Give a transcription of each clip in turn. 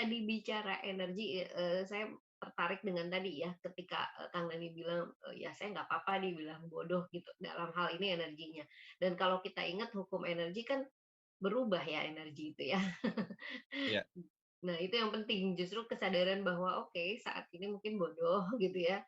tadi bicara energi, saya tertarik dengan tadi ya, ketika, Kang Dani bilang, ya saya nggak apa-apa dibilang bodoh gitu, dalam hal ini energinya. Dan kalau kita ingat hukum energi kan berubah ya energi itu ya. Iya, Nah itu yang penting, justru kesadaran bahwa oke, saat ini mungkin bodoh gitu ya,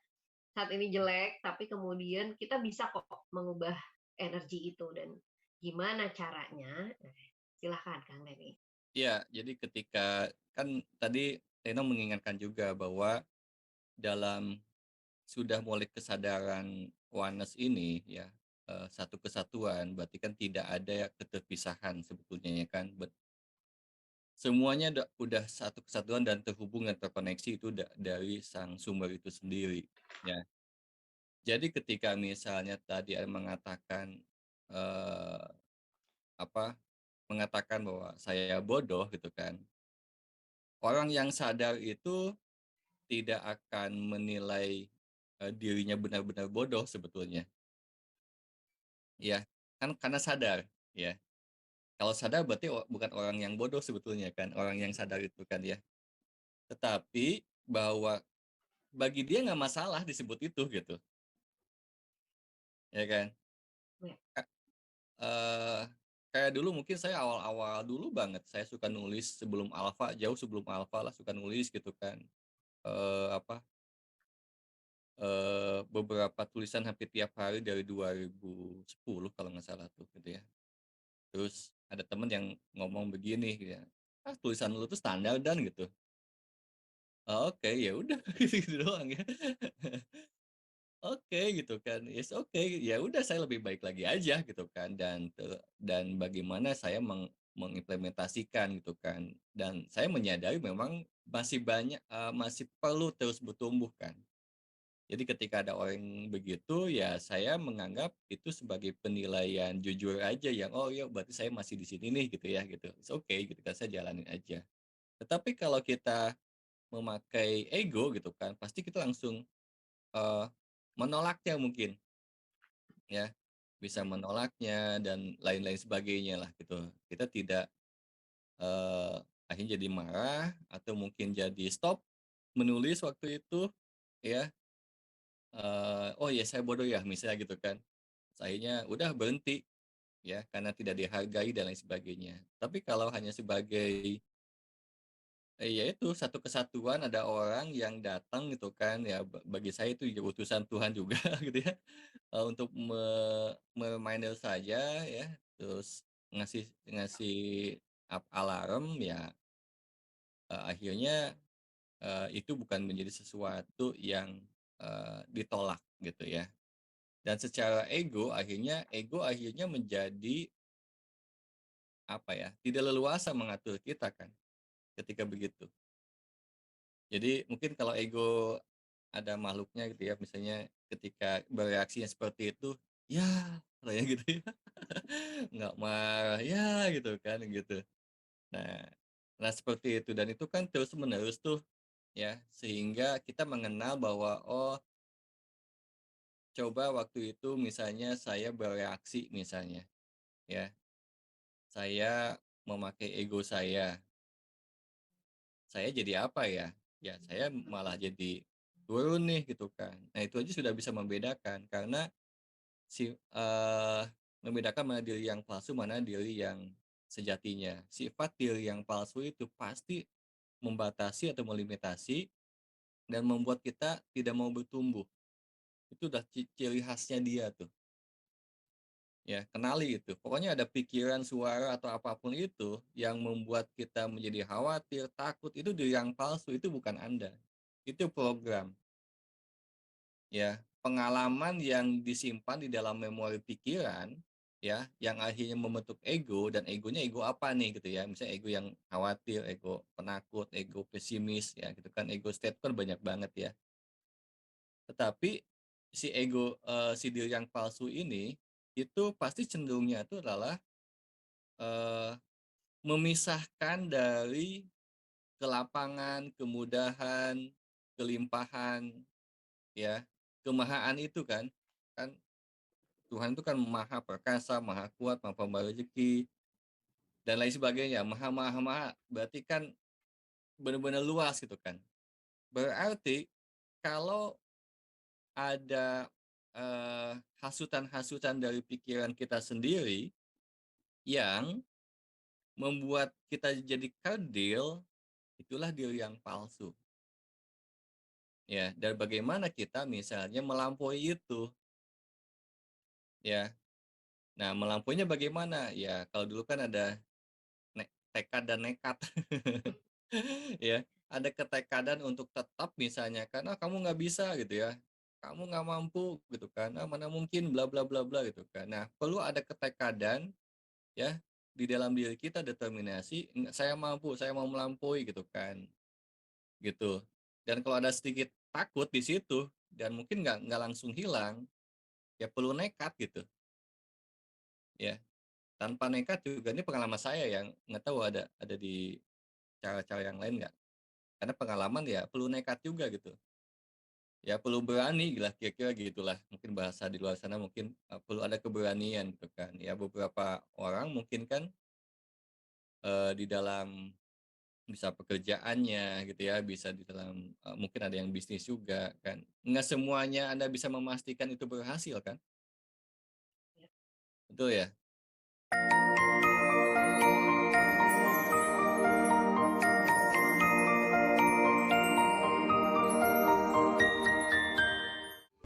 saat ini jelek, tapi kemudian kita bisa kok mengubah energi itu dan gimana caranya? Nah, silahkan Kang Dani. iya. Jadi ketika kan tadi Reno mengingatkan juga bahwa dalam sudah mulai kesadaran oneness ini ya, satu kesatuan, berarti kan tidak ada keterpisahan sebetulnya ya kan. Semuanya udah satu kesatuan dan terhubung dan terkoneksi itu dari sang sumber itu sendiri, ya. Jadi ketika misalnya tadi ada mengatakan, eee, apa, mengatakan bahwa saya bodoh gitu kan, orang yang sadar itu tidak akan menilai, dirinya benar-benar bodoh sebetulnya, ya. Kan karena sadar, ya. Kalau sadar berarti bukan orang yang bodoh sebetulnya kan, orang yang sadar itu kan ya. Tetapi bahwa bagi dia nggak masalah disebut itu gitu, ya kan. Ya, Ka eee, Kayak dulu mungkin saya awal-awal dulu banget saya suka nulis sebelum alfa, jauh sebelum alfa lah suka nulis gitu kan, apa, beberapa tulisan hampir tiap hari dari 2010 kalau nggak salah tuh gitu ya. Terus ada temen yang ngomong begini gitu ya, "Ah, tulisan lu tuh standar Dan," gitu. Oh, oke, ya udah gitu doang ya. Oke gitu kan, it's okay, ya udah saya lebih baik lagi aja gitu kan dan bagaimana saya mengimplementasikan gitu kan, dan saya menyadari memang masih banyak, masih perlu terus bertumbuh kan. Jadi ketika ada orang begitu, ya saya menganggap itu sebagai penilaian jujur aja yang, "Oh ya berarti saya masih di sini nih," gitu ya gitu, it's okay gitu kan, saya jalanin aja. Tetapi kalau kita memakai ego gitu kan, pasti kita langsung, eee, menolaknya mungkin. Ya, bisa menolaknya dan lain-lain sebagainya lah gitu. Kita tidak, eee, akhirnya jadi marah atau mungkin jadi stop menulis waktu itu ya, "Oh ya saya bodoh ya," misalnya gitu kan. Akhirnya udah berhenti ya, karena tidak dihargai dan lain sebagainya. Tapi kalau hanya sebagai, ya itu satu kesatuan ada orang yang datang gitu kan ya, bagi saya itu ya utusan Tuhan juga gitu ya. Untuk me-reminder saja ya, terus ngasih ngasih alarm ya, akhirnya, itu bukan menjadi sesuatu yang, ditolak gitu ya. Dan secara ego akhirnya menjadi, apa ya, tidak leluasa mengatur kita kan, ketika begitu. Jadi mungkin kalau ego ada makhluknya gitu ya, misalnya ketika bereaksinya seperti itu, ya katanya gitu ya. Nggak marah, ya gitu kan, gitu. Nah nah seperti itu dan itu kan terus-menerus tuh ya, sehingga kita mengenal bahwa, oh coba waktu itu misalnya saya bereaksi misalnya ya, saya memakai ego saya jadi apa ya? Ya saya malah jadi turun nih gitu kan. Nah itu aja sudah bisa membedakan karena membedakan mana diri yang palsu, mana diri yang sejatinya. Sifat diri yang palsu itu pasti membatasi atau melimitasi dan membuat kita tidak mau bertumbuh. Itu udah ciri khasnya dia tuh, ya, kenali itu. Pokoknya ada pikiran, suara, atau apapun itu yang membuat kita menjadi khawatir, takut, itu diri yang palsu, itu bukan Anda. Itu program, ya. Pengalaman yang disimpan di dalam memori pikiran, ya, yang akhirnya membentuk ego dan egonya ego apa nih gitu ya. Misalnya ego yang khawatir, ego penakut, ego pesimis, ya gitu kan. Ego state kan banyak banget ya. Tetapi si diri yang palsu ini, itu pasti cenderungnya itu adalah, eee, memisahkan dari kelapangan, kemudahan, kelimpahan, ya, kemahaan itu kan. Kan Tuhan itu kan maha perkasa, maha kuat, maha pembawa rezeki, dan lain sebagainya, maha maha maha, berarti kan benar-benar luas gitu kan. Berarti kalau ada, hasutan-hasutan dari pikiran kita sendiri yang membuat kita jadi kerdil, itulah diri yang palsu, ya. Dan bagaimana kita misalnya melampaui itu, ya. Nah, melampauinya bagaimana? Ya, kalau dulu kan ada tekad dan nekat. Ya, ada ketekadan untuk tetap misalnya kan, "Ah, kamu nggak bisa," gitu ya, "kamu nggak mampu," gitu kan, "Ah, mana mungkin bla bla bla bla," gitu kan. Nah, perlu ada ketekadan ya, di dalam diri kita determinasi, saya mampu, saya mau melampaui," gitu kan, gitu. Dan kalau ada sedikit takut di situ dan mungkin nggak langsung hilang, ya perlu nekat gitu, ya. Tanpa nekat juga ini pengalaman saya yang nggak tahu ada di cara-cara yang lain nggak, karena pengalaman ya perlu nekat juga gitu. Ya perlu berani lah kira-kira gitulah, mungkin bahasa di luar sana mungkin, perlu ada keberanian gitu kan. Ya beberapa orang mungkin kan, di dalam bisa pekerjaannya gitu ya, bisa di dalam, mungkin ada yang bisnis juga kan. Nggak semuanya Anda bisa memastikan itu berhasil kan, Ya. betul ya?